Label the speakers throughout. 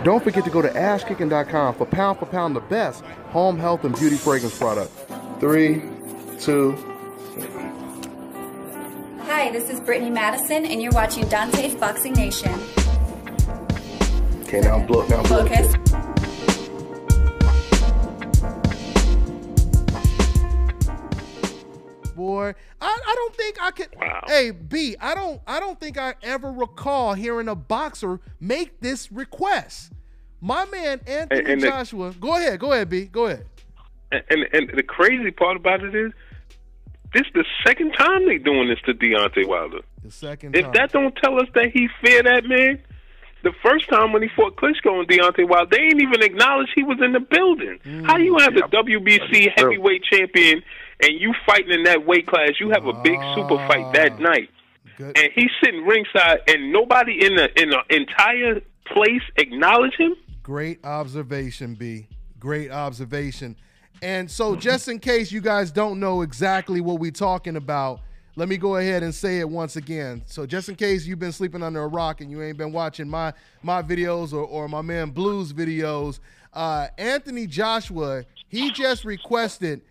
Speaker 1: Don't forget to go to ashkicking.com for pound the best home health and beauty fragrance product. 3, 2.
Speaker 2: Hi, this is Brittany Madison, and you're watching Dante's Boxing Nation.
Speaker 1: Okay, now blow.
Speaker 2: Focus.
Speaker 3: Boy, I don't think I could.
Speaker 4: Wow.
Speaker 3: Hey, B, I don't think I ever recall hearing a boxer make this request. My man Anthony Joshua. Go ahead, B. Go ahead.
Speaker 4: And the crazy part about it is, this is the second time they doing this to Deontay Wilder.
Speaker 3: The second time.
Speaker 4: If that don't tell us that he feared that man, the first time when he fought Klitschko and Deontay Wilder, they ain't even acknowledge he was in the building. How you have the WBC heavyweight champion and you fighting in that weight class? You have a big super fight that night, and he's sitting ringside, and nobody in the entire place acknowledge him.
Speaker 3: Great observation, B. Great observation. And so just in case you guys don't know exactly what we're talking about, let me go ahead and say it once again. So just in case you've been sleeping under a rock and you ain't been watching my videos or my man Blue's videos, Anthony Joshua, he just requested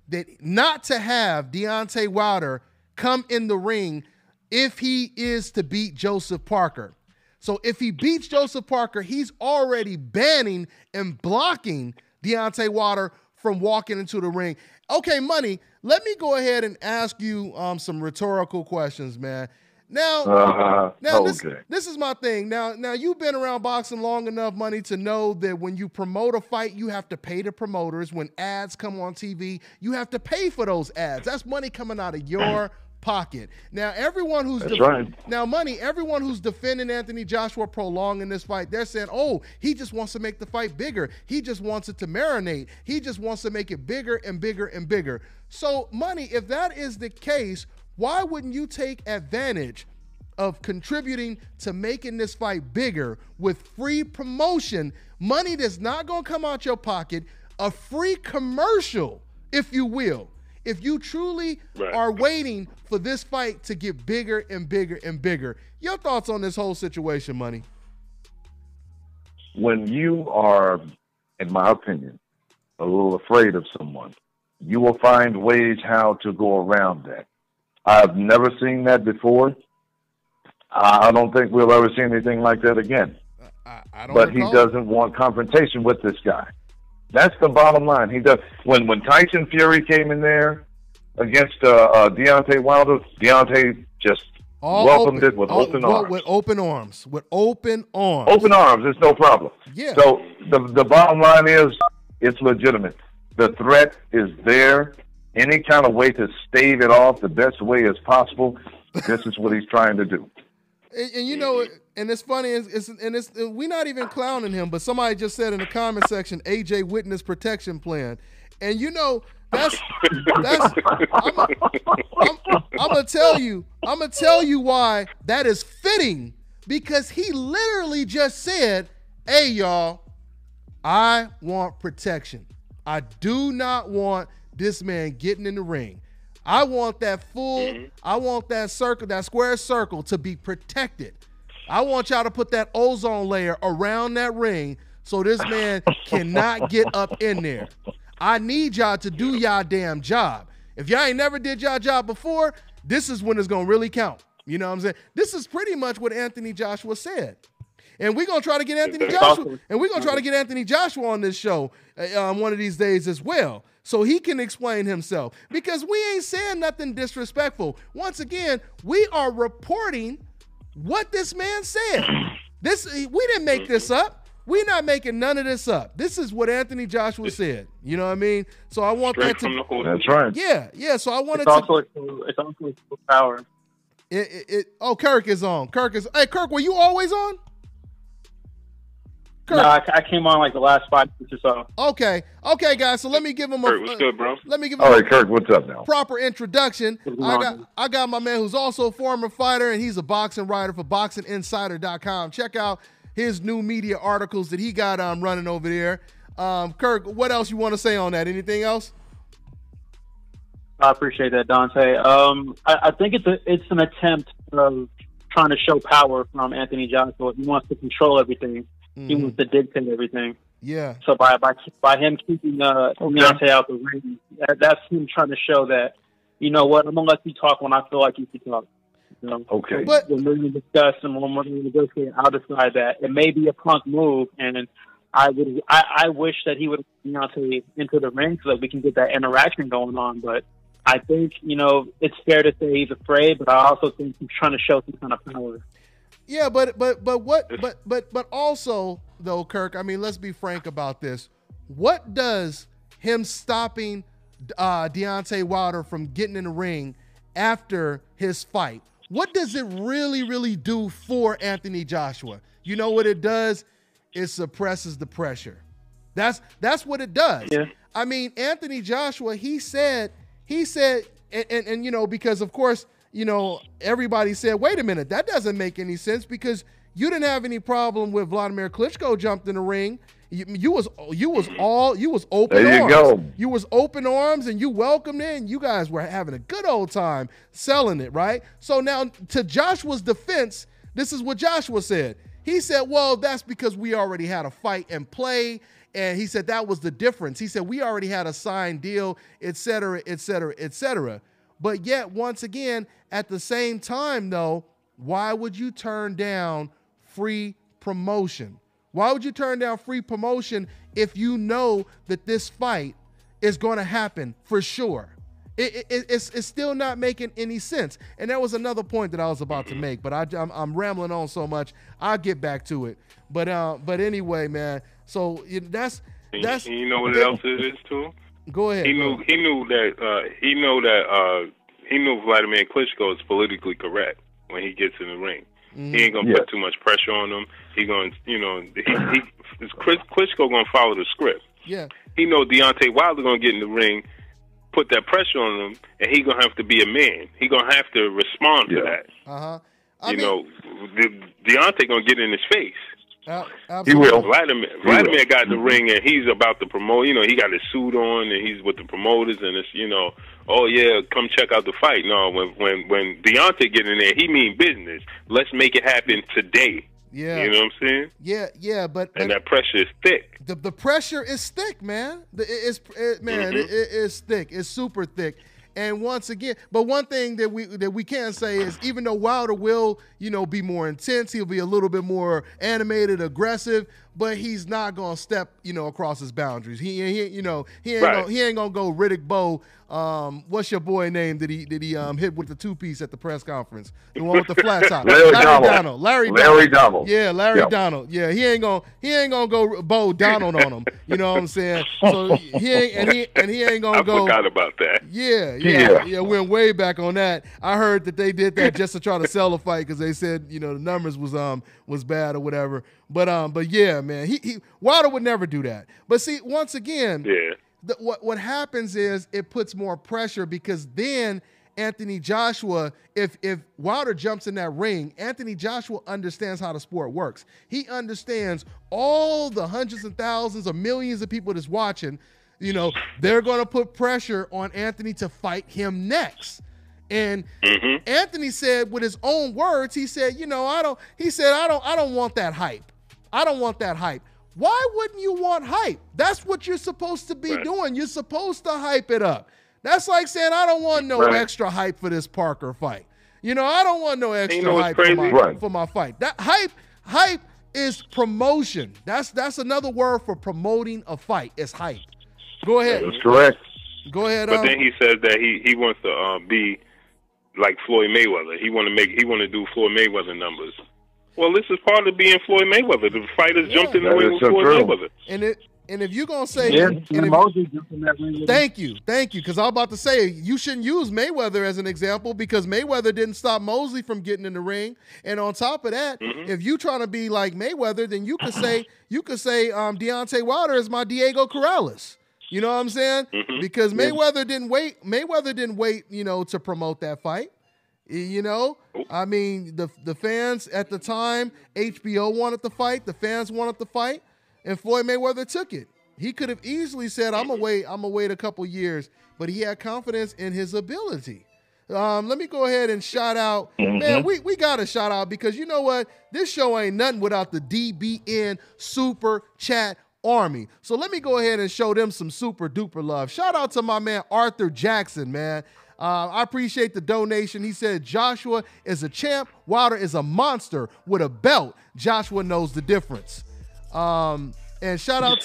Speaker 3: that not to have Deontay Wilder come in the ring if he is to beat Joseph Parker. So if he beats Joseph Parker, he's already banning and blocking Deontay Wilder from walking into the ring. Okay, Money, let me go ahead and ask you some rhetorical questions, man. Now, this is my thing. Now you've been around boxing long enough, Money, to know that when you promote a fight, you have to pay the promoters. When ads come on TV, you have to pay for those ads. That's money coming out of your pocket. Now, everyone who's everyone who's defending Anthony Joshua prolonging this fight, they're saying, "Oh, he just wants to make the fight bigger. He just wants it to marinate. He just wants to make it bigger and bigger and bigger." So, Money, if that is the case, why wouldn't you take advantage of contributing to making this fight bigger with free promotion, money that's not going to come out your pocket, a free commercial, if you will, if you truly are waiting for this fight to get bigger and bigger and bigger? Your thoughts on this whole situation, Money?
Speaker 5: When you are, in my opinion, a little afraid of someone, you will find ways how to go around that. I've never seen that before. I don't think we'll ever see anything like that again. But he doesn't want confrontation with this guy. That's the bottom line. He does. When Tyson Fury came in there against Deontay Wilder, Deontay just welcomed it with open arms.
Speaker 3: With open arms. With open arms.
Speaker 5: Open arms. It's no problem.
Speaker 3: Yeah.
Speaker 5: So the bottom line is it's legitimate. The threat is there. Any kind of way to stave it off the best way as possible, this is what he's trying to do.
Speaker 3: And you know, and it's funny, we're not even clowning him, but somebody just said in the comment section, AJ Witness Protection Plan. And you know, I'm gonna tell you why that is fitting, because he literally just said, "Hey y'all, I want protection. I do not want this man getting in the ring. I want that I want that circle, that square circle, to be protected. I want y'all to put that ozone layer around that ring so this man cannot get up in there. I need y'all to do y'all damn job. If y'all ain't never did y'all job before, this is when it's going to really count." You know what I'm saying? This is pretty much what Anthony Joshua said. And we're going to try to get Anthony Joshua on this show one of these days as well, so he can explain himself, because we ain't saying nothing disrespectful. Once again, we are reporting what this man said. We didn't make this up. We're not making none of this up. This is what Anthony Joshua said. You know what I mean? So I want
Speaker 4: Straight from the horse.
Speaker 5: That's right.
Speaker 3: Yeah. So I wanted
Speaker 6: it's also power.
Speaker 3: Kirk is on. Hey, Kirk, were you always on?
Speaker 6: Kirk. No, I came on like the last 5 minutes or so.
Speaker 3: Okay, guys. So let me give him
Speaker 4: Kirk, what's good, bro?
Speaker 3: Let me give him
Speaker 5: all right, Kirk, what's up now?
Speaker 3: Proper introduction. I got my man who's also a former fighter, and he's a boxing writer for BoxingInsider.com. Check out his new media articles that he got running over there. Kirk, what else you want to say on that? Anything else?
Speaker 6: I appreciate that, Dante. I think it's an attempt of trying to show power from Anthony Joshua. He wants to control everything. He wants to dictate everything.
Speaker 3: Yeah.
Speaker 6: So by him keeping Deontay out the ring, that's him trying to show that, you know what, I'm gonna let you talk when I feel like you should talk. You know?
Speaker 5: Okay.
Speaker 6: But when we're going to discuss and when we're going to negotiate, I'll decide that it may be a Punk move, and I wish that he would Deontay into the ring so that we can get that interaction going on. But I think, you know, it's fair to say he's afraid, but I also think he's trying to show some kind of power.
Speaker 3: Yeah, but also though, Kirk, I mean, let's be frank about this. What does him stopping Deontay Wilder from getting in the ring after his fight, what does it really do for Anthony Joshua? You know what it does? It suppresses the pressure. That's what it does.
Speaker 6: Yeah.
Speaker 3: I mean, Anthony Joshua, he said, and you know, because of course, you know, everybody said, wait a minute, that doesn't make any sense because you didn't have any problem with Vladimir Klitschko jumped in the ring. You was open arms.
Speaker 5: There you go.
Speaker 3: You was open arms and you welcomed it and you guys were having a good old time selling it, right? So now to Joshua's defense, this is what Joshua said. He said, well, that's because we already had a fight and play. And he said that was the difference. He said we already had a signed deal, et cetera, et cetera, et cetera. But yet, once again, at the same time, though, why would you turn down free promotion? Why would you turn down free promotion if you know that this fight is going to happen for sure? It's still not making any sense. And that was another point that I was about to make, but I'm rambling on so much. I'll get back to it. But anyway, man. So that's
Speaker 4: you know what else it is too.
Speaker 3: Go ahead.
Speaker 4: He knew Vladimir Klitschko is politically correct when he gets in the ring. Mm-hmm. He ain't gonna put too much pressure on him. He gonna, Klitschko gonna follow the script.
Speaker 3: Yeah.
Speaker 4: He know Deontay Wilder gonna get in the ring, put that pressure on him, and he gonna have to be a man. He gonna have to respond to that. Deontay gonna get in his face.
Speaker 5: He will.
Speaker 4: Vladimir got in the ring and he's about to promote. You know, he got his suit on and he's with the promoters and it's, you know, oh yeah, come check out the fight. No, when Deontay get in there, he mean business. Let's make it happen today.
Speaker 3: Yeah,
Speaker 4: you know what I'm saying?
Speaker 3: Yeah, but
Speaker 4: that pressure is thick.
Speaker 3: The pressure is thick, man. It is thick. It's super thick. And once again, but one thing that we can say is even though Wilder will, you know, be more intense, he'll be a little bit more animated, aggressive, but he's not gonna step, you know, across his boundaries. He ain't gonna go Riddick Bowe. What's your boy name that he hit with the two-piece at the press conference? The one with the flat top. Larry Donald. Yeah, Larry Donald. Yeah, he ain't gonna go Bo Donald on him. You know what I'm saying? So he ain't gonna go.
Speaker 4: I forgot about that.
Speaker 3: Yeah, went way back on that. I heard that they did that just to try to sell the fight because they said, you know, the numbers was bad or whatever. But yeah, man, he Wilder would never do that. But see, once again, what happens is it puts more pressure because then Anthony Joshua, if Wilder jumps in that ring, Anthony Joshua understands how the sport works. He understands all the hundreds and thousands or millions of people that's watching. You know, they're going to put pressure on Anthony to fight him next. And Anthony said with his own words, he said, you know, I don't want that hype. I don't want that hype. Why wouldn't you want hype? That's what you're supposed to be doing. You're supposed to hype it up. That's like saying, I don't want no extra hype for this Parker fight. You know, I don't want no extra hype for my fight. That hype is promotion. That's another word for promoting a fight. It's hype. Go ahead.
Speaker 5: That's correct.
Speaker 3: Go ahead.
Speaker 4: But then he said that he wants to be like Floyd Mayweather. He want to do Floyd Mayweather numbers. Well, this is part of being Floyd Mayweather. The fighters jumped in the ring with Floyd Mayweather.
Speaker 3: And if you're gonna say, thank you, because I was about to say you shouldn't use Mayweather as an example because Mayweather didn't stop Mosley from getting in the ring. And on top of that, if you trying to be like Mayweather, then you could say Deontay Wilder is my Diego Corrales. You know what I'm saying? Because Mayweather didn't wait. Mayweather didn't wait, you know, to promote that fight. You know, I mean, the fans at the time, HBO wanted the fight, the fans wanted the fight, and Floyd Mayweather took it. He could have easily said, I'm gonna wait a couple years, but he had confidence in his ability. Let me go ahead and shout out. Man, we got to shout out because you know what? This show ain't nothing without the DBN Super Chat Army. So let me go ahead and show them some super duper love. Shout out to my man Arthur Jackson, man. I appreciate the donation. He said Joshua is a champ, Wilder is a monster with a belt. Joshua knows the difference. And shout out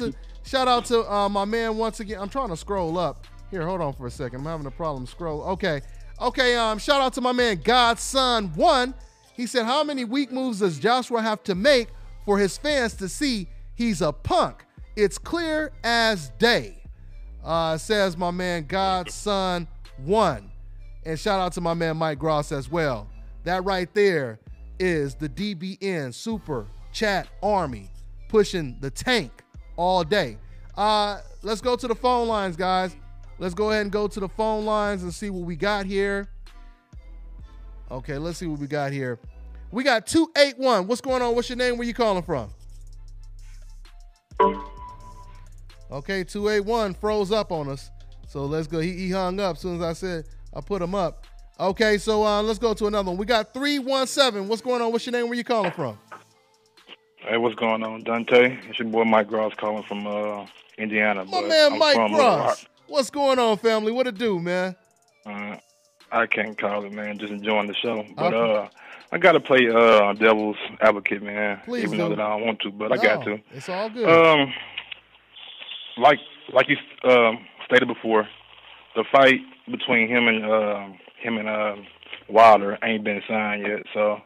Speaker 3: to my man once again. I'm trying to scroll up. Here, hold on for a second. I'm having a problem scroll. Okay, shout out to my man Godson 1. He said, how many weak moves does Joshua have to make for his fans to see he's a punk? It's clear as day, says my man Godson 1. And shout out to my man Mike Gross as well. That right there is the DBN Super Chat Army pushing the tank all day. Let's go to the phone lines, guys. Let's go ahead and go to the phone lines and see what we got here. Okay, let's see what we got here. We got 281. What's going on? What's your name? Where you calling from? Okay, 281 froze up on us. So let's go. He hung up as soon as I said I put him up. Okay, so let's go to another one. We got 317. What's going on? What's your name? Where you calling from?
Speaker 7: Hey, what's going on, Dante? It's your boy Mike Gross calling from Indiana.
Speaker 3: My man Mike Gross. What's going on, family? What it do, man?
Speaker 7: I can't call it, man. Just enjoying the show. But I got to play devil's advocate, man.
Speaker 3: Please
Speaker 7: even
Speaker 3: do.
Speaker 7: though that I don't want to, but I got to.
Speaker 3: It's all good.
Speaker 7: Like you stated before, the fight between him and Wilder ain't been signed yet. So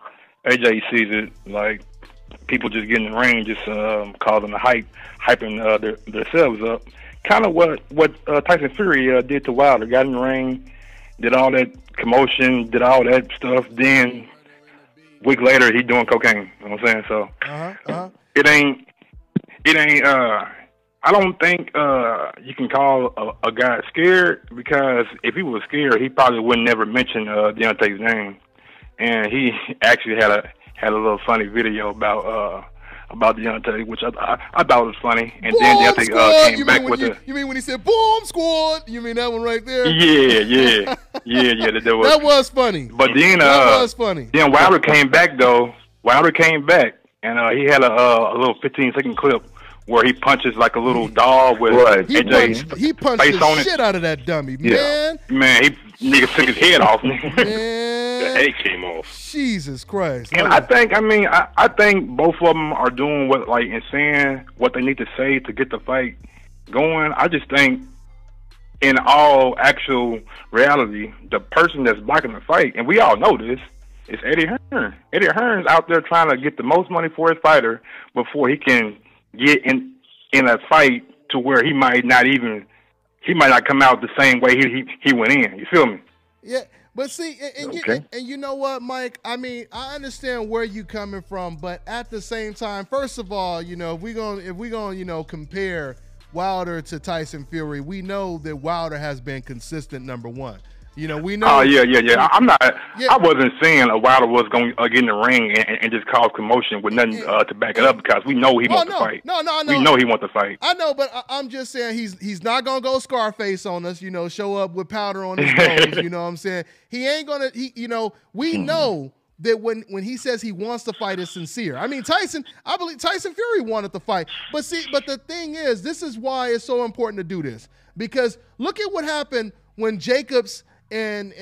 Speaker 7: AJ sees it like people just getting in the ring, just causing the hyping themselves up. Kind of what Tyson Fury did to Wilder. Got in the ring, did all that commotion, did all that stuff. Then a week later, he doing cocaine. You know what I'm saying? So it ain't. I don't think you can call a guy scared, because if he was scared, he probably would never mention Deontay's name. And he actually had a little funny video about Deontay, which I thought was funny. And
Speaker 3: Boom
Speaker 7: then Deontay came back with
Speaker 3: You mean when he said "Boom Squad"? You mean that one right there?
Speaker 7: Yeah. That
Speaker 3: was funny.
Speaker 7: But then
Speaker 3: that was funny.
Speaker 7: Then Wilder came back though. Wilder came back, and he had a little 15-second clip where he punches like a little dog with AJ's
Speaker 3: he punched
Speaker 7: face
Speaker 3: the
Speaker 7: on it.
Speaker 3: shit out of that dummy, man.
Speaker 7: Man, nigga took his head off.
Speaker 3: Man.
Speaker 4: The head came off.
Speaker 3: Jesus Christ.
Speaker 7: And I think both of them are doing what, like, and saying what they need to say to get the fight going. I just think, in all actual reality, the person that's blocking the fight, and we all know this, is Eddie Hearn. Eddie Hearn's out there trying to get the most money for his fighter before he can get in a fight to where he might not come out the same way he went in. You feel me?
Speaker 3: Yeah. But see, and you know what, Mike? I mean, I understand where you coming from, but at the same time, first of all, you know, if we gonna compare Wilder to Tyson Fury, we know that Wilder has been consistent number one. You know, we know.
Speaker 7: Oh yeah. I'm not. Yeah. I wasn't saying Wilder was going to get in the ring and just cause commotion with nothing to back it up, because we know he wants to fight.
Speaker 3: No.
Speaker 7: We know he wants to fight.
Speaker 3: I know, but I'm just saying he's not gonna go Scarface on us. You know, show up with powder on his nose. You know what I'm saying? He ain't gonna. We know that when he says he wants to fight, is sincere. I mean, I believe Tyson Fury wanted to fight. But the thing is, this is why it's so important to do this, because look at what happened when Jacobs and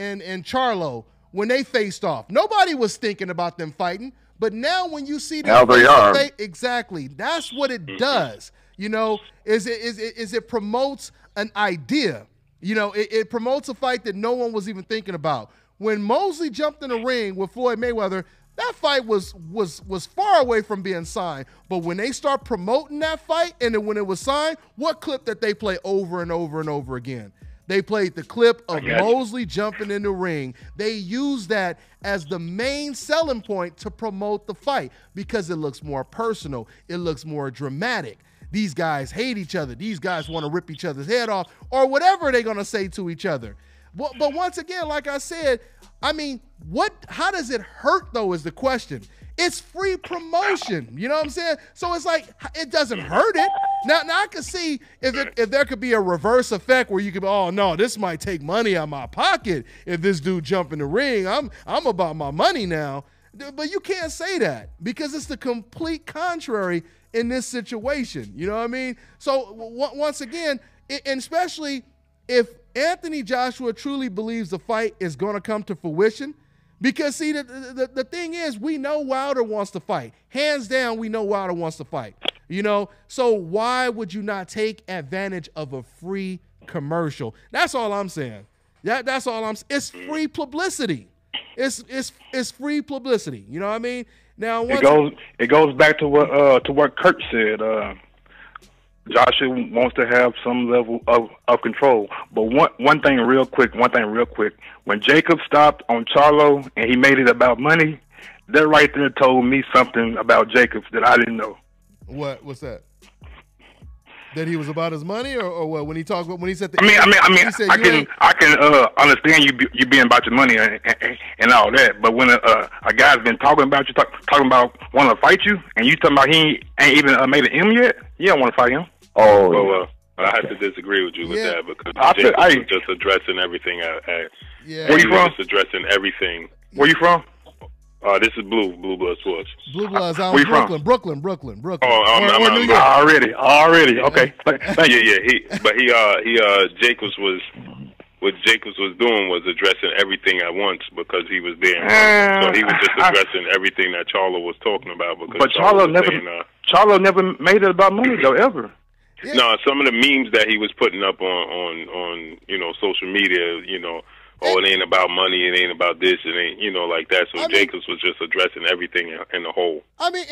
Speaker 3: Charlo, when they faced off. Nobody was thinking about them fighting, but now when you see them,
Speaker 5: now they are.
Speaker 3: Exactly. That's what it does. You know, it promotes an idea. You know, it promotes a fight that no one was even thinking about. When Mosley jumped in the ring with Floyd Mayweather, that fight was far away from being signed. But when they start promoting that fight, and then when it was signed, what clip that they play over and over and over again? They played the clip of Mosley jumping in the ring. They used that as the main selling point to promote the fight, because it looks more personal. It looks more dramatic. These guys hate each other. These guys want to rip each other's head off, or whatever they're going to say to each other. But once again, like I said, I mean, how does it hurt, though, is the question. It's free promotion. You know what I'm saying? So it's like, it doesn't hurt it. Now I can see if there could be a reverse effect where you could be, oh no, this might take money out of my pocket if this dude jump in the ring. I'm about my money now. But you can't say that because it's the complete contrary in this situation. You know what I mean? So once again, and especially if Anthony Joshua truly believes the fight is going to come to fruition, because see, the thing is, we know Wilder wants to fight. Hands down, we know Wilder wants to fight. You know, so why would you not take advantage of a free commercial? That's all I'm saying. That's all I'm saying. It's free publicity. It's free publicity. You know what I mean? Now
Speaker 7: it goes back to what Kirk said. Joshua wants to have some level of control. But one thing real quick. When Jacob stopped on Charlo and he made it about money, that right there told me something about Jacobs that I didn't know.
Speaker 3: What's that? That he was about his money, or what? When he talked, when he said,
Speaker 7: I can understand you being about your money and all that, but when a guy's been talking about you, talking about wanting to fight you, and you talking about he ain't even made an M yet, you don't want to fight him.
Speaker 5: Oh,
Speaker 4: well, I have to disagree with you with that because Jacobs was just addressing everything.
Speaker 7: Where you from?
Speaker 4: Just addressing everything.
Speaker 7: Where you from?
Speaker 4: This is Blue Blood Sports.
Speaker 3: Blue Bloods out in Brooklyn.
Speaker 4: Oh, I'm
Speaker 3: New York.
Speaker 7: Already. Okay. Thank you.
Speaker 4: Yeah. Jacobs was doing was addressing everything at once because he was there. So he was just addressing everything that Charlo was talking about. But
Speaker 7: Charlo never made it about money though, ever.
Speaker 3: Yeah.
Speaker 4: No, some of the memes that he was putting up on social media, it ain't about money, it ain't about this, it ain't, like that. So Jacobs was just addressing everything in the whole.
Speaker 3: I mean,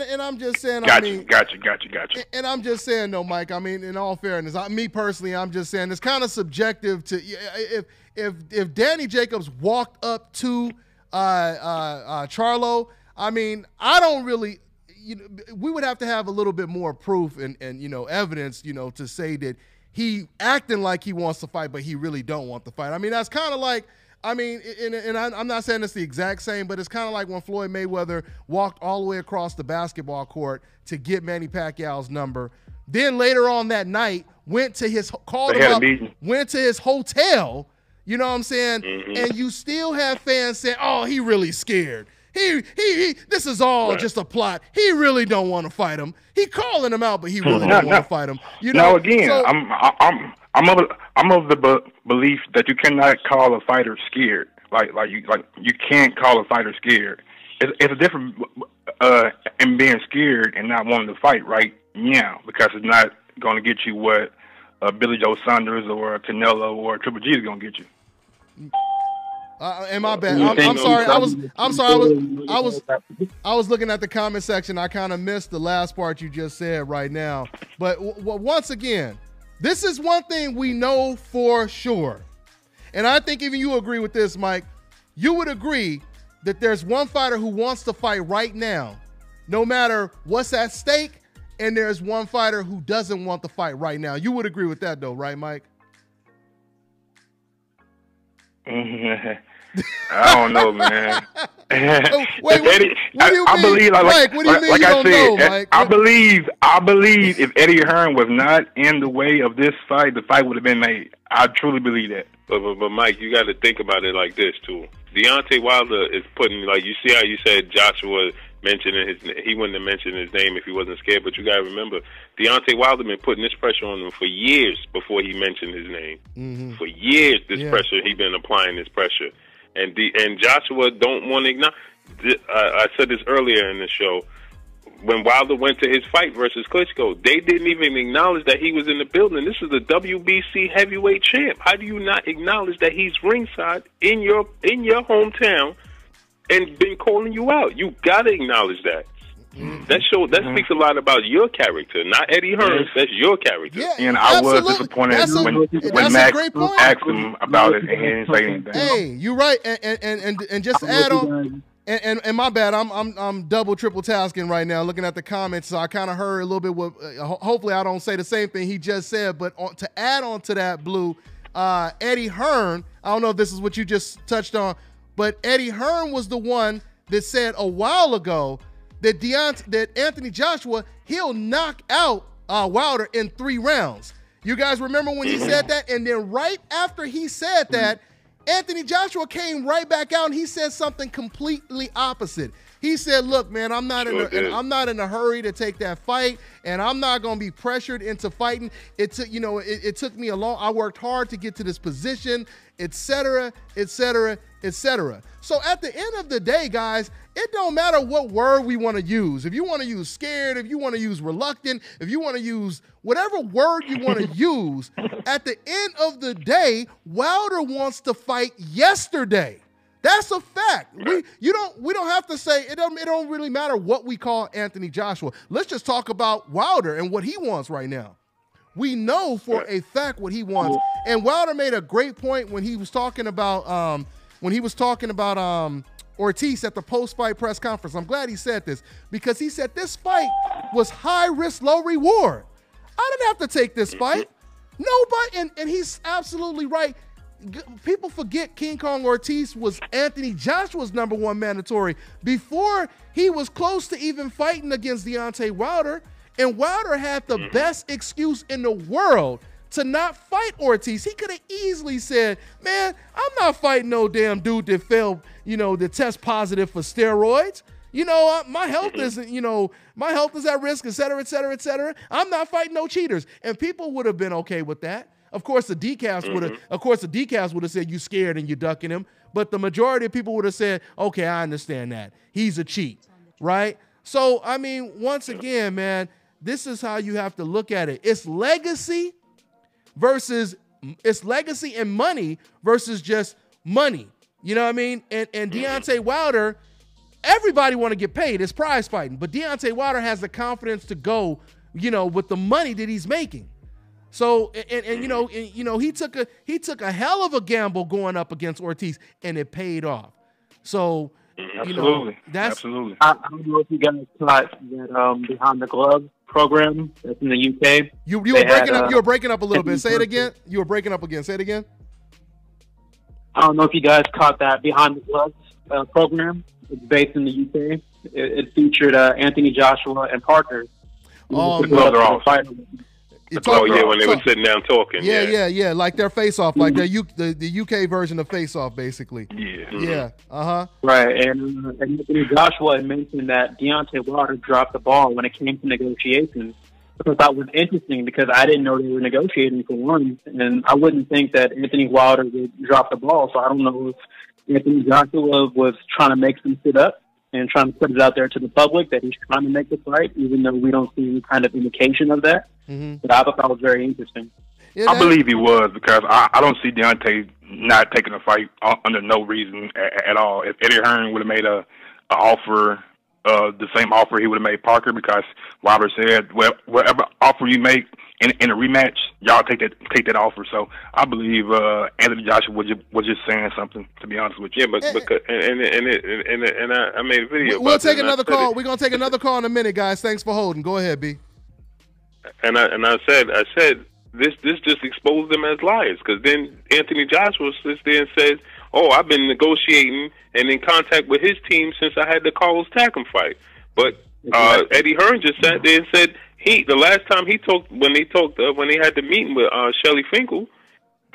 Speaker 3: and I'm just saying.
Speaker 7: Gotcha.
Speaker 3: And I'm just saying, though, Mike. I mean, in all fairness, me personally, I'm just saying it's kind of subjective to if Danny Jacobs walked up to Charlo. I mean, I don't really. We would have to have a little bit more proof and evidence, to say that he acting like he wants to fight, but he really don't want to fight. I mean, that's kind of like, and I'm not saying it's the exact same, but it's kind of like when Floyd Mayweather walked all the way across the basketball court to get Manny Pacquiao's number. Then later on that night, went to his hotel. You know what I'm saying? Mm-hmm. And you still have fans saying, "Oh, he really scared. He this is all just a plot. He really don't want to fight him. He calling him out, but he really don't want to fight him."
Speaker 7: Now again, so, I'm of the belief that you cannot call a fighter scared. Like you can't call a fighter scared. It's a difference in being scared and not wanting to fight right now, because it's not going to get you what Billy Joe Saunders or Canelo or Triple G is going to get you.
Speaker 3: And my bad. I'm sorry. I was looking at the comment section. I kind of missed the last part you just said right now. But once again, this is one thing we know for sure. And I think even you agree with this, Mike. You would agree that there's one fighter who wants to fight right now, no matter what's at stake, and there's one fighter who doesn't want to fight right now. You would agree with that, though, right, Mike?
Speaker 7: I don't know, man.
Speaker 3: Wait, what do you mean?
Speaker 7: I believe,
Speaker 3: Mike, what do you mean
Speaker 7: like
Speaker 3: you
Speaker 7: I
Speaker 3: don't
Speaker 7: said,
Speaker 3: know, Mike?
Speaker 7: I believe if Eddie Hearn was not in the way of this fight, the fight would have been made. I truly believe that.
Speaker 4: But Mike, you got to think about it like this too. Deontay Wilder is putting, like, you see how you said Joshua mentioning he wouldn't have mentioned his name if he wasn't scared. But you got to remember, Deontay Wilder been putting this pressure on him for years before he mentioned his name. Mm-hmm. For years, pressure, he been applying this pressure. And Joshua don't want to acknowledge. I said this earlier in the show. When Wilder went to his fight versus Klitschko, they didn't even acknowledge that he was in the building. This is the WBC heavyweight champ. How do you not acknowledge that he's ringside in your hometown and been calling you out? You got to acknowledge that. Mm-hmm. That speaks a lot about your character, not Eddie Hearn's. That's your character.
Speaker 3: Yeah,
Speaker 7: and I was disappointed when Max asked him about it and he didn't say anything.
Speaker 3: Hey, you're right. And just to add on, and my bad, I'm double triple tasking right now, looking at the comments. So I kind of heard a little bit what. Hopefully, I don't say the same thing he just said. But to add on to that, Blue, Eddie Hearn. I don't know if this is what you just touched on, but Eddie Hearn was the one that said a while ago that Anthony Joshua, he'll knock out Wilder in 3 rounds. You guys remember when he said that? And then right after he said that, Anthony Joshua came right back out and he said something completely opposite. He said, "Look, man, I'm not in a hurry to take that fight, and I'm not going to be pressured into fighting. It took, it took me a long. I worked hard to get to this position, etc., etc., etc." So at the end of the day, guys, it don't matter what word we want to use. If you want to use scared, if you want to use reluctant, if you want to use whatever word you want to use, at the end of the day, Wilder wants to fight yesterday. That's a fact. We don't have to say it don't really matter what we call Anthony Joshua. Let's just talk about Wilder and what he wants right now. We know for a fact what he wants. And Wilder made a great point when he was talking about Ortiz at the post-fight press conference. I'm glad he said this, because he said this fight was high risk, low reward. I didn't have to take this fight. Nobody, and he's absolutely right. People forget King Kong Ortiz was Anthony Joshua's #1 mandatory before he was close to even fighting against Deontay Wilder. And Wilder had the best excuse in the world to not fight Ortiz. He could have easily said, "Man, I'm not fighting no damn dude that failed, that test positive for steroids. My health isn't, my health is at risk, et cetera, et cetera, et cetera. I'm not fighting no cheaters." And people would have been okay with that. Of course, the decafs would have said you scared and you ducking him. But the majority of people would have said, "Okay, I understand that. He's a cheat," right? So, I mean, once again, man, this is how you have to look at it. It's legacy and money versus just money. You know what I mean? And Deontay Wilder, everybody want to get paid. It's prize fighting. But Deontay Wilder has the confidence to go, with the money that he's making. So, he took a hell of a gamble going up against Ortiz, and it paid off. So,
Speaker 7: absolutely.
Speaker 6: Absolutely. I don't know if you guys caught that Behind the Glove program that's in the UK.
Speaker 3: You were breaking up a little bit. Say it again. You were breaking up again. Say it again.
Speaker 6: I don't know if you guys caught that Behind the Gloves program. It's based in the UK. It featured Anthony Joshua and Parker.
Speaker 3: Oh,
Speaker 4: when they were sitting down talking.
Speaker 3: Yeah. Like their face-off, like the UK version of face-off, basically.
Speaker 4: Yeah.
Speaker 6: Right, and Anthony Joshua had mentioned that Deontay Wilder dropped the ball when it came to negotiations, which I thought was interesting because I didn't know they were negotiating for one, and I wouldn't think that Anthony Wilder would drop the ball. So I don't know if Anthony Joshua was trying to make some shit up and trying to put it out there to the public that he's trying to make the fight, even though we don't see any kind of indication of that. But I thought that was very interesting.
Speaker 7: Yeah, I believe he was, because I don't see Deontay not taking a fight under no reason at all. If Eddie Hearn would have made a offer, the same offer he would have made Parker, because Wilder said, "Well, whatever offer you make in a rematch, y'all take that offer." So I believe Anthony Joshua was just saying something, to be honest with you.
Speaker 4: Yeah, because I made a video.
Speaker 3: We'll take another call. We're gonna take another call in a minute, guys. Thanks for holding. Go ahead, B.
Speaker 4: And I said this just exposed them as liars, because then Anthony Joshua sits there and says, "Oh, I've been negotiating and in contact with his team since I had the Carlos Takam fight." But Eddie Hearn just sat there and said the last time when he had the meeting with Shelly Finkel,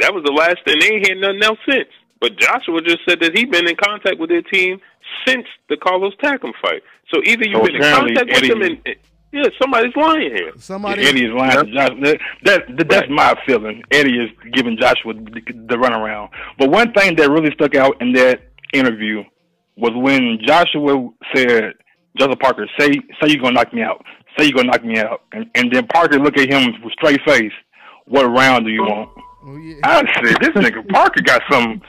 Speaker 4: that was the last, and they ain't had nothing else since. But Joshua just said that he'd been in contact with their team since the Carlos Takam fight. So either you've been in contact with them and somebody's lying here.
Speaker 7: Eddie is lying to Joshua. That's my feeling. Eddie is giving Joshua the runaround. But one thing that really stuck out in that interview was when Joshua said, "Joseph Parker, say you're gonna knock me out. Say you're gonna knock me out." And then Parker looked at him with straight face. "What round do you want?" I said, "This nigga Parker got some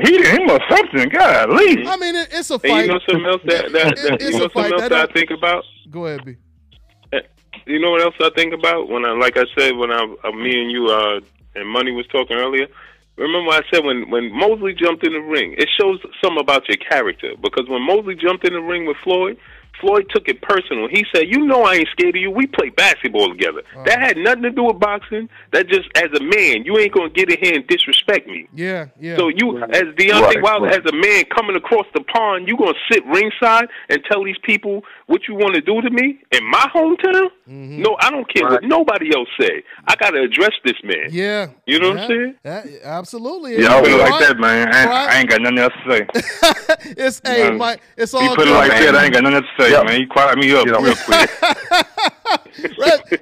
Speaker 7: heat in him or something." Golly.
Speaker 3: I mean, it's a fight.
Speaker 4: Hey, you know something else that I think about?
Speaker 3: Go ahead, B.
Speaker 4: You know what else I think about? When me and you and Money was talking earlier. Remember I said when Mosley jumped in the ring, it shows something about your character. Because when Mosley jumped in the ring with Floyd, Floyd took it personal. He said, "You know I ain't scared of you. We play basketball together." That had nothing to do with boxing. That just, as a man, you ain't gonna get in here and disrespect me.
Speaker 3: Yeah.
Speaker 4: So you, as Deontay Wilder, as a man coming across the pond, you gonna sit ringside and tell these people what you want to do to me in my hometown? No, I don't care what nobody else say. I gotta address this man.
Speaker 3: Yeah.
Speaker 4: You know what I'm
Speaker 3: saying? Absolutely.
Speaker 7: Yeah, I feel like that, man. I ain't got nothing else to say.
Speaker 3: It's Mike. It's all
Speaker 7: you put
Speaker 3: good,
Speaker 7: it like
Speaker 3: man.
Speaker 7: that. I ain't got nothing to say, man. You quiet me up real quick.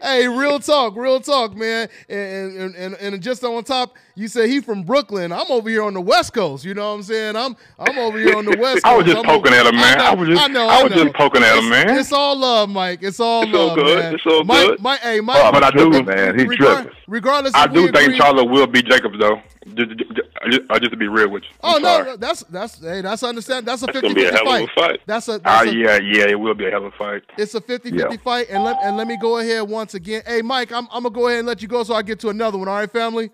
Speaker 3: Hey, real talk, man. And just on top, you say he from Brooklyn. I'm over here on the West Coast. You know what I'm saying? I'm over here on the West Coast.
Speaker 7: I was just poking at him, man. I was just poking at him, man.
Speaker 3: It's all love, Mike. It's all love,
Speaker 4: good.
Speaker 3: man.
Speaker 4: It's all good.
Speaker 3: Mike,
Speaker 7: but I do,
Speaker 5: man. He tripping.
Speaker 3: Regardless,
Speaker 7: I
Speaker 3: if
Speaker 7: do
Speaker 3: we
Speaker 7: think
Speaker 3: agree,
Speaker 7: Charlo will beat Jacobs, though. Just to be real with you.
Speaker 3: Oh
Speaker 7: I'm
Speaker 3: no,
Speaker 7: sorry.
Speaker 3: that's understand. That's a 50-50
Speaker 4: gonna be a hell of a fight.
Speaker 3: That's a
Speaker 7: yeah, it will be a hell of a fight.
Speaker 3: It's a 50-50 fight, and let me go ahead once again. Hey, Mike, I'm gonna go ahead and let you go so I get to another one. All right, family.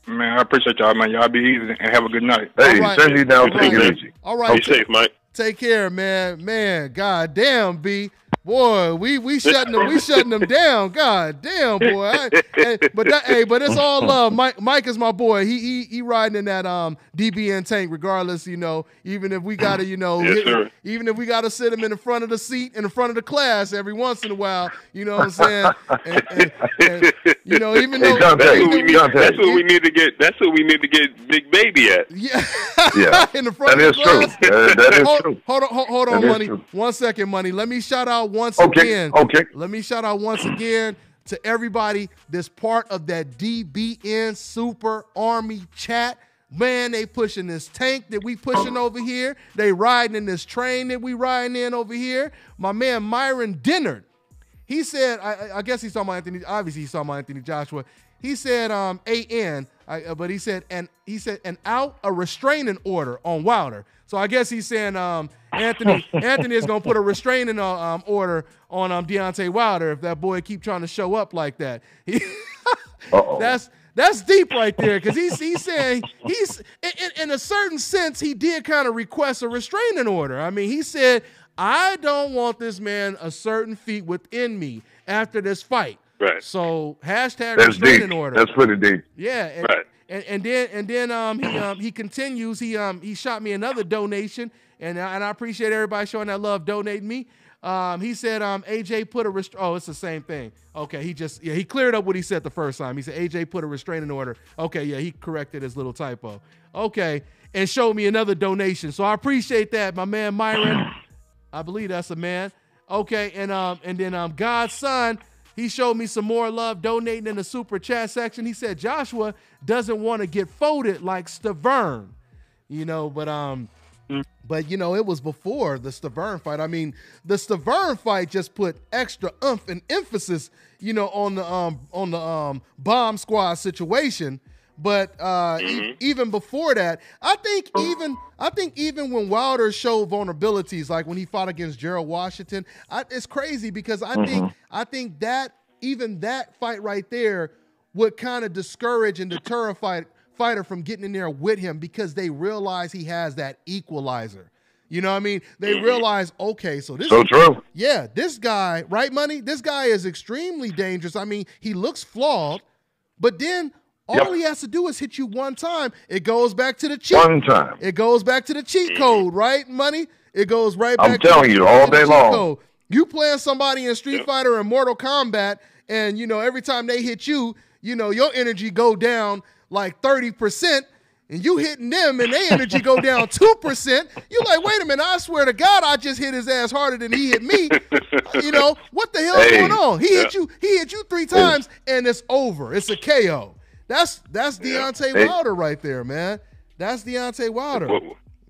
Speaker 7: Man, I appreciate y'all, man. Y'all be easy and have a good night.
Speaker 5: Hey,
Speaker 3: right.
Speaker 5: send you down. Take it easy.
Speaker 3: All right.
Speaker 4: Be safe, Mike.
Speaker 3: Take care, man. Man, god damn, B. Boy, we shutting them down. God damn, boy. But it's all love. Mike is my boy. He riding in that DBN tank regardless, you know, even if we gotta, you know, even if we gotta sit him in the front of the seat, in the front of the class every once in a while, you know what I'm saying? And, you know, even though
Speaker 4: that's what we need to get Big Baby at.
Speaker 3: Yeah. In the
Speaker 5: That
Speaker 3: front of the
Speaker 5: is true.
Speaker 3: class.
Speaker 5: That is true.
Speaker 3: Hold on, Money.
Speaker 5: True.
Speaker 3: 1 second, Money. Let me shout out once again.
Speaker 5: Okay.
Speaker 3: Let me shout out once again to everybody that's part of that DBN Super Army chat. Man, they pushing this tank that we pushing over here. They riding in this train that we riding in over here. My man Myron Dennard, he said, I guess he's talking about Anthony. Obviously, he's talking about Anthony Joshua. He said, but he said, and out a restraining order on Wilder. So I guess he's saying Anthony is gonna put a restraining order on Deontay Wilder if that boy keep trying to show up like that. That's deep right there, because he's saying he's in a certain sense he did kind of request a restraining order. I mean, he said, I don't want this man a certain feat within me after this fight.
Speaker 4: Right.
Speaker 3: So hashtag
Speaker 5: That's
Speaker 3: restraining
Speaker 5: deep.
Speaker 3: order.
Speaker 5: That's pretty deep.
Speaker 3: Yeah. And then he continues. He shot me another donation, and I appreciate everybody showing that love, donating me. He said AJ put a it's the same thing. Okay, he cleared up what he said the first time. He said AJ put a restraining order. Okay, yeah, he corrected his little typo. Okay, and showed me another donation. So I appreciate that, my man Myron. I believe that's a man. Okay, and then God's son. He showed me some more love donating in the super chat section. He said Joshua doesn't want to get folded like Stavern, you know, but you know, it was before the Stavern fight. I mean, the Stavern fight just put extra oomph and emphasis, you know, on the bomb squad situation. But even before that, I think even when Wilder showed vulnerabilities, like when he fought against Gerald Washington, it's crazy because I think that even that fight right there would kind of discourage and deter a fighter from getting in there with him, because they realize he has that equalizer. You know what I mean? They realize, okay, so this is
Speaker 5: true.
Speaker 3: Yeah, this guy, right, Money? This guy is extremely dangerous. I mean, he looks flawed, but then all he has to do is hit you one time. It goes back to the cheat.
Speaker 5: One time.
Speaker 3: It goes back to the cheat code, right, Money? It goes right back
Speaker 5: I'm telling you, all day long.
Speaker 3: Code. You playing somebody in Street Fighter and Mortal Kombat, and, you know, every time they hit you, you know, your energy go down like 30%, and you hitting them and their energy go down 2%. You're like, wait a minute, I swear to God, I just hit his ass harder than he hit me. You know, what the hell is going on? He hit you 3 times, and it's over. It's a KO. That's Deontay Wilder right there, man. That's Deontay Wilder.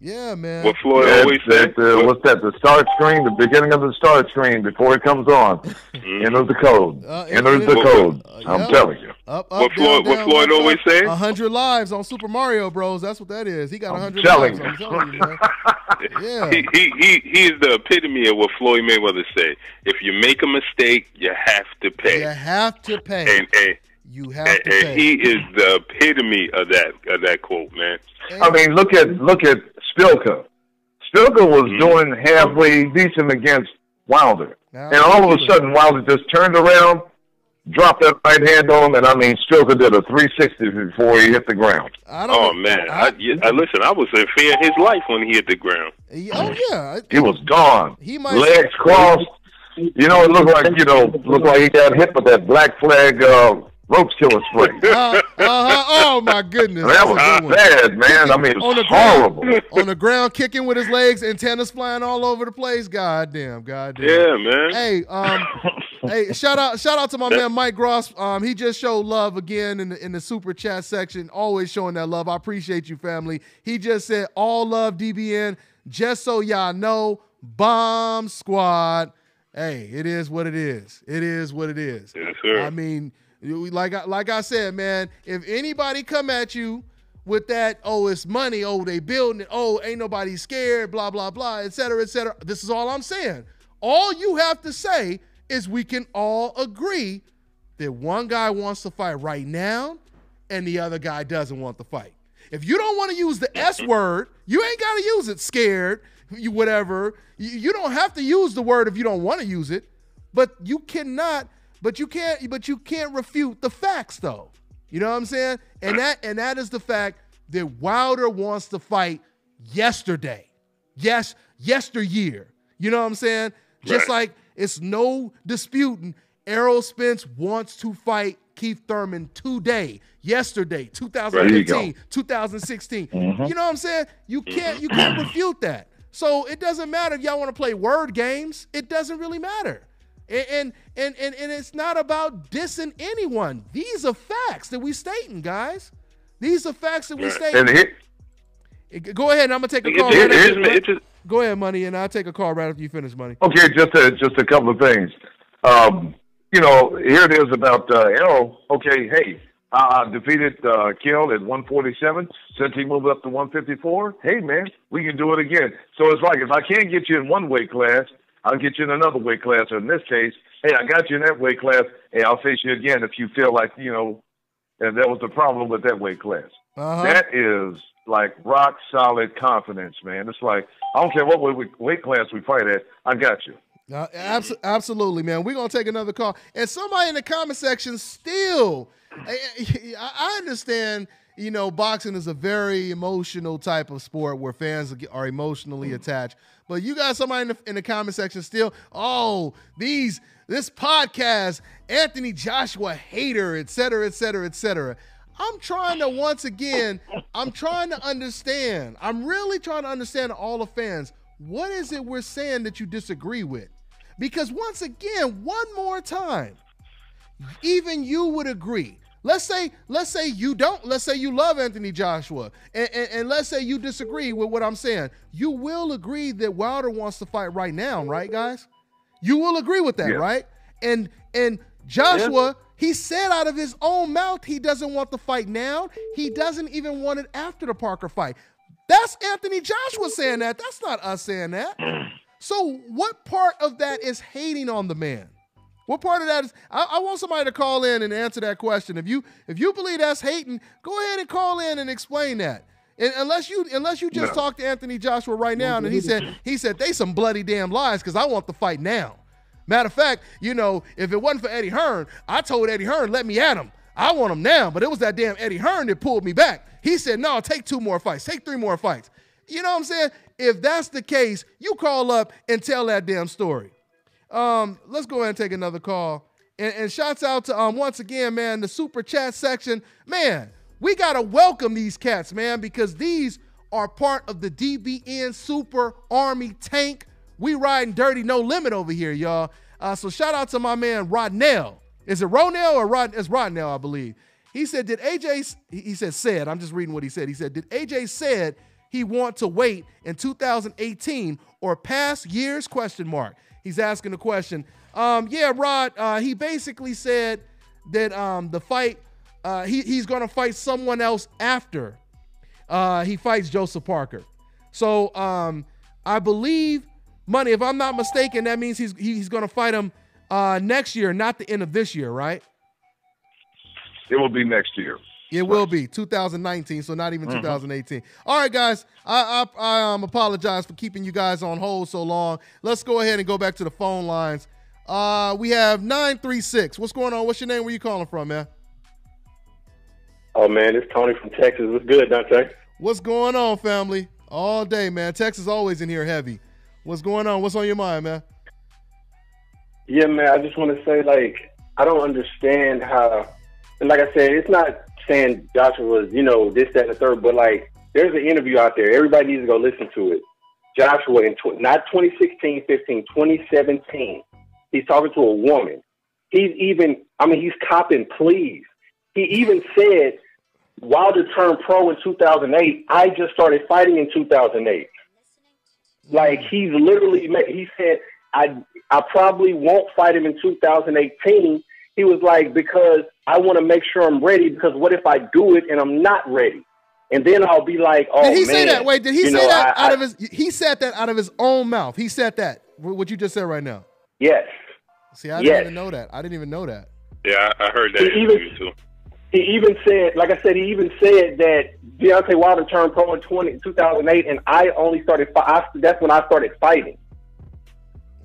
Speaker 3: Yeah, man.
Speaker 4: What Floyd always said.
Speaker 5: What's that? The start screen, the beginning of the start screen before it comes on. Enter the code. Enter the code. I'm telling you.
Speaker 3: What
Speaker 4: Floyd always say?
Speaker 3: 100 lives on Super Mario Bros. That's what that is. He got 100
Speaker 5: lives.
Speaker 3: I'm telling you, man. Yeah.
Speaker 4: He is the epitome of what Floyd Mayweather said. If you make a mistake, you have to pay.
Speaker 3: You have to pay.
Speaker 4: And
Speaker 3: you have to pay.
Speaker 4: And he is the epitome of that quote, man.
Speaker 5: I mean, look at Spilka. Silver was doing halfway decent against Wilder.
Speaker 3: Now,
Speaker 5: And all of a sudden, Wilder just turned around, dropped that right hand on him, and I mean, Silver did a 360 before he hit the ground.
Speaker 4: Oh man, listen. I was in fear of his life when he hit the ground.
Speaker 3: Oh yeah,
Speaker 5: He was gone.
Speaker 3: He might
Speaker 5: Legs crossed. You know, it looked like he got hit with that black flag rope killer spray.
Speaker 3: Oh my goodness,
Speaker 5: That was bad, man. I mean, it was horrible.
Speaker 3: On the ground, kicking with his legs, antennas flying all over the place. Goddamn.
Speaker 4: Yeah, man.
Speaker 3: Hey, shout out to my man Mike Gross. He just showed love again in the super chat section. Always showing that love. I appreciate you, family. He just said, all love DBN. Just so y'all know, Bomb Squad. Hey, it is what it is. It is what it is.
Speaker 4: Yes, sir.
Speaker 3: I mean, like I said, man, if anybody come at you with that, oh, it's money, oh, they building it, oh, ain't nobody scared, blah, blah, blah, et cetera, et cetera. This is all I'm saying. All you have to say is we can all agree that one guy wants to fight right now and the other guy doesn't want to fight. If you don't want to use the S word, you ain't got to use it, scared, whatever. You don't have to use the word if you don't want to use it, but you can't refute the facts though. You know what I'm saying? And that is the fact that Wilder wants to fight yesterday. Yes, yesteryear. You know what I'm saying? Just like it's no disputing Errol Spence wants to fight Keith Thurman today, yesterday, 2015, 2016. You know what I'm saying? You can't refute that. So it doesn't matter if y'all want to play word games. It doesn't really matter. And it's not about dissing anyone. These are facts that we stating, guys. These are facts that we stating. Go ahead, and I'm gonna take a call. Go ahead, Money, and I'll take a call right after you finish, Money.
Speaker 5: Okay, just a couple of things. You know, here it is about Errol. Okay, hey, defeated Kill at 147. Since he moved up to 154, hey, man, we can do it again. So it's like if I can't get you in one weight class, I'll get you in another weight class. Or in this case, hey, I got you in that weight class. Hey, I'll face you again if you feel like, you know, and that was the problem with that weight class. That is like rock solid confidence, man. It's like, I don't care what weight class we fight at, I got you.
Speaker 3: Absolutely, man. We're going to take another call. And somebody in the comment section still, I understand, you know, boxing is a very emotional type of sport where fans are emotionally attached. But you got somebody in the comment section still, this podcast, Anthony Joshua hater, et cetera, et cetera, et cetera. I'm trying to understand. I'm really trying to understand all the fans. What is it we're saying that you disagree with? Because once again, one more time, even you would agree. Let's say you don't. Let's say you love Anthony Joshua, and let's say you disagree with what I'm saying. You will agree that Wilder wants to fight right now, right, guys? You will agree with that, right? And Joshua, he said out of his own mouth he doesn't want the fight now. He doesn't even want it after the Parker fight. That's Anthony Joshua saying that. That's not us saying that. So what part of that is hating on the man? What part of that is? I want somebody to call in and answer that question. If you believe that's hating, go ahead and call in and explain that. And unless you just talk to Anthony Joshua right now, and he said they some bloody damn lies because I want the fight now. Matter of fact, you know, if it wasn't for Eddie Hearn, I told Eddie Hearn, let me at him. I want him now, but it was that damn Eddie Hearn that pulled me back. He said, no, take 2 more fights, take 3 more fights. You know what I'm saying? If that's the case, you call up and tell that damn story. Let's go ahead and take another call. And shouts out to, once again, man, the super chat section. Man, we got to welcome these cats, man, because these are part of the DBN Super Army Tank. We riding dirty, no limit over here, y'all. So shout out to my man, Rodnell. Is it Ronell or Rod? It's Rodnell, I believe. He said, I'm just reading what he said. He said, did AJ said he want to wait in 2018 or past years, ? He's asking the question. Yeah, Rod, he basically said that the fight, he's going to fight someone else after he fights Joseph Parker. So I believe, Money, if I'm not mistaken, that means he's going to fight him next year, not the end of this year, right?
Speaker 5: It will be next year.
Speaker 3: It will be 2019, so not even 2018. All right, guys. I apologize for keeping you guys on hold so long. Let's go ahead and go back to the phone lines. We have 936. What's going on? What's your name? Where you calling from, man?
Speaker 8: Oh, man, it's Tony from Texas. What's good, Dante?
Speaker 3: What's going on, family? All day, man. Texas always in here heavy. What's going on? What's on your mind, man?
Speaker 8: Yeah, man, I just want to say, like, I don't understand how, and like I said, it's not saying Joshua's, this, that, and the third, but, like, there's an interview out there. Everybody needs to go listen to it. Joshua, in not 2016, 15, 2017, he's talking to a woman. He's copping pleas. He even said, Wilder turned pro in 2008. I just started fighting in 2008. Like, he's literally, he said, I probably won't fight him in 2018. He was like, because I want to make sure I'm ready, because what if I do it and I'm not ready? And then I'll be like, oh, man.
Speaker 3: Did he say that? Wait, did he say that out of his, he said that out of his own mouth. He said that, what you just said right now.
Speaker 8: Yes.
Speaker 3: See, I didn't even know that. I didn't even know that.
Speaker 4: Yeah, I heard that interview too.
Speaker 8: He even said, like I said, that Deontay Wilder turned pro in 2008, and I only started, that's when I started fighting.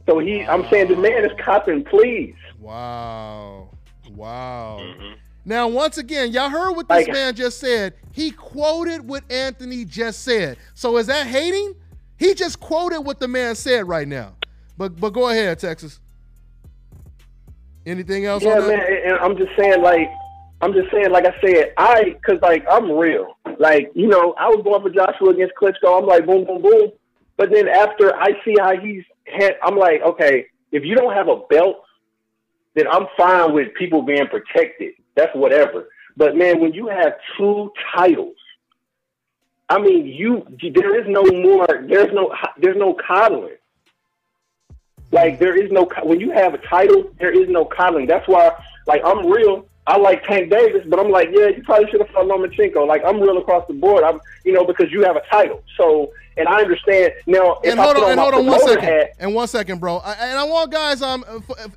Speaker 8: So I'm saying the man is copping pleas.
Speaker 3: Wow. Mm-hmm. Now, once again, y'all heard what this man just said. He quoted what Anthony just said. So is that hating? He just quoted what the man said right now. But go ahead, Texas. Anything else on that?
Speaker 8: Yeah, man, and I'm just saying, like I said, because I'm real. Like, I was going for Joshua against Klitschko. I'm like, boom, boom, boom. But then after I see how I'm like, okay, if you don't have a belt, then I'm fine with people being protected. That's whatever. But, man, when you have 2 titles, I mean, there's no coddling. Like, when you have a title, there is no coddling. That's why, like, I'm real. I like Tank Davis, but I'm like, yeah, you probably should have fought Lomachenko. Like, I'm real across the board. Because you have a title. So, and I understand now.
Speaker 3: And hold on 1 second. 1 second, bro. And I want guys.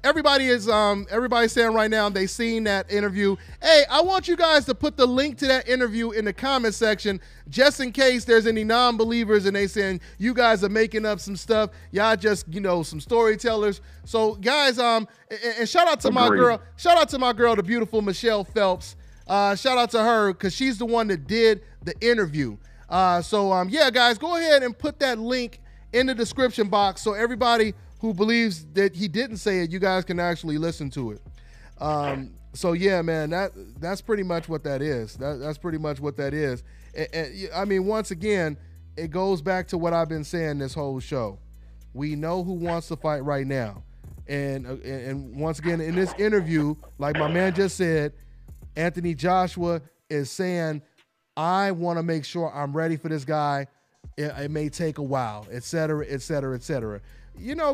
Speaker 3: Everybody's saying right now they seen that interview. Hey, I want you guys to put the link to that interview in the comment section, just in case there's any non-believers and they saying you guys are making up some stuff. Y'all just some storytellers. So guys, and shout out to my girl. Shout out to my girl, the beautiful Michelle Phelps. Shout out to her because she's the one that did the interview. Yeah, guys, go ahead and put that link in the description box so everybody who believes that he didn't say it, you guys can actually listen to it. So yeah, man, that's pretty much what that is. That's pretty much what that is. And, I mean, once again, it goes back to what I've been saying this whole show. We know who wants to fight right now. And once again, in this interview, like my man just said, Anthony Joshua is saying, I want to make sure I'm ready for this guy. It may take a while, et cetera, et cetera, et cetera.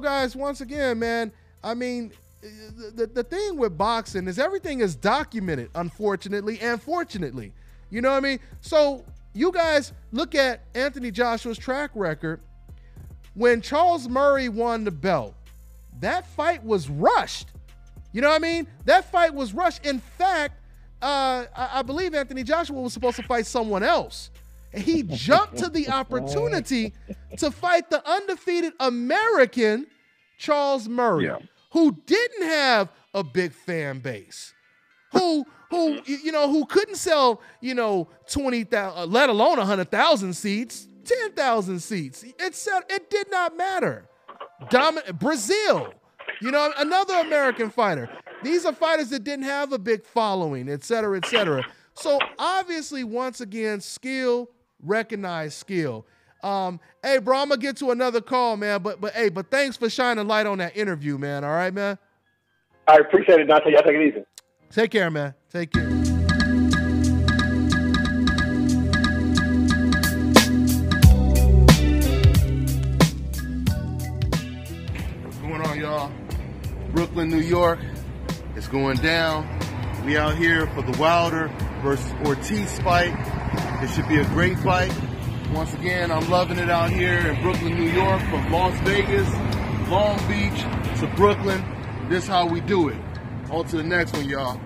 Speaker 3: Guys, once again, man, I mean, the thing with boxing is everything is documented, unfortunately and fortunately. You know what I mean? So you guys look at Anthony Joshua's track record. When Charles Murray won the belt, that fight was rushed. You know what I mean? That fight was rushed. In fact, I believe Anthony Joshua was supposed to fight someone else. And he jumped to the opportunity to fight the undefeated American Charles Murray, who didn't have a big fan base, who couldn't sell, 20,000, let alone 100,000 seats, 10,000 seats. It did not matter. Brazil, another American fighter. These are fighters that didn't have a big following, et cetera, et cetera. So obviously, once again, skill, recognize skill. Hey, bro, I'm gonna get to another call, man. But thanks for shining light on that interview, man. All right, man.
Speaker 8: I appreciate it, Dante. Y'all take it easy.
Speaker 3: Take care, man. Take care.
Speaker 1: What's going on, y'all? Brooklyn, New York. It's going down. We out here for the Wilder versus Ortiz fight. It should be a great fight. Once again, I'm loving it out here in Brooklyn, New York, from Las Vegas, Long Beach to Brooklyn. This is how we do it. On to the next one, y'all.